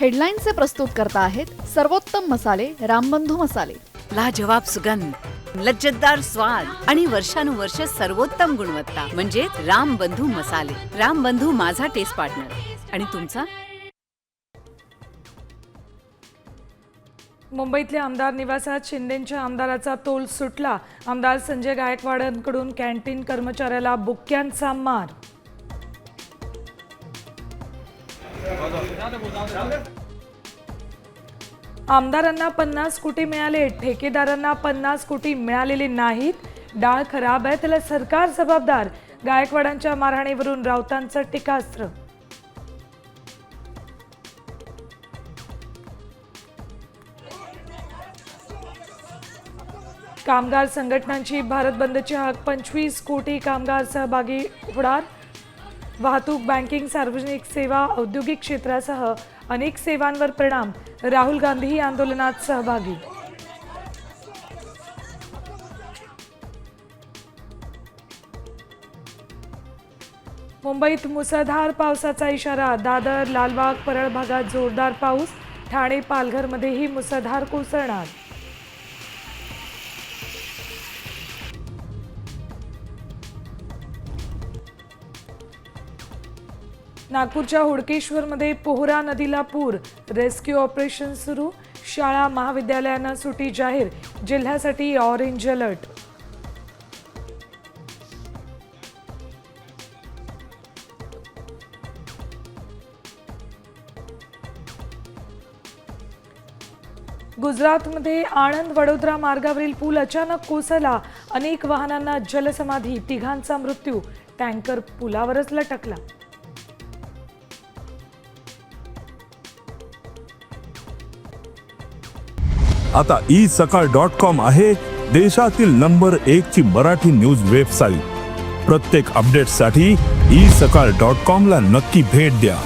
हेडलाईनचे प्रस्तुत करता आहेत सर्वोत्तम मसाले रामबंधू मसाले। लाजवाब सुगंध, लज्जतदार स्वाद आणि वर्षानुवर्ष सर्वोत्तम गुणवत्ता म्हणजे रामबंधू मसाले। रामबंधू माझा टेस्ट पार्टनर आणि तुमचा। मुंबईतल्या आमदार निवासात शिंदेंच्या आमदाराचा तोल सुटला। आमदार संजय गायकवाडांकडून कॅन्टीन कर्मचाऱ्याला बुक्क्यांचा मार। आमदारांना 50 कोटी मिळाले, ठेकेदारांना 50 कोटी मिळालेले नाहीत। डाळ खराब आहे त्याला सरकार जबाबदार। गायकवाडांच्या मारहाणीवरून राऊतांचं टीकास्त्र। कामगार संघटनांची भारत बंदची हाक, 25 कोटी कामगार सहभागी होणार। वाहतूक, बँकिंग, सार्वजनिक सेवा, औद्योगिक क्षेत्रासह अनेक सेवांवर परिणाम। राहुल गांधीही आंदोलनात सहभागी। मुंबईत मुसळधार पावसाचा इशारा। दादर, लालबाग, परळ भागात जोरदार पाऊस। ठाणे, पालघरमध्येही मुसळधार कोसळणार। नागपूरच्या हुडकेश्वरमध्ये पोहरा नदीला पूर, रेस्क्यू ऑपरेशन सुरू। शाळा महाविद्यालयांना सुट्टी जाहीर, जिल्ह्यासाठी ऑरेंज अलर्ट। गुजरातमध्ये आणंद वडोदरा मार्गावरील पूल अचानक कोसळला। अनेक वाहनांना जलसमाधी, तिघांचा मृत्यू। टँकर पुलावरच लटकला। आता isakal.com आहे देशातील नंबर 1 ची मराठी न्यूज वेबसाईट। प्रत्येक अपडेटसाठी isakal.com ला नक्की भेट द्या।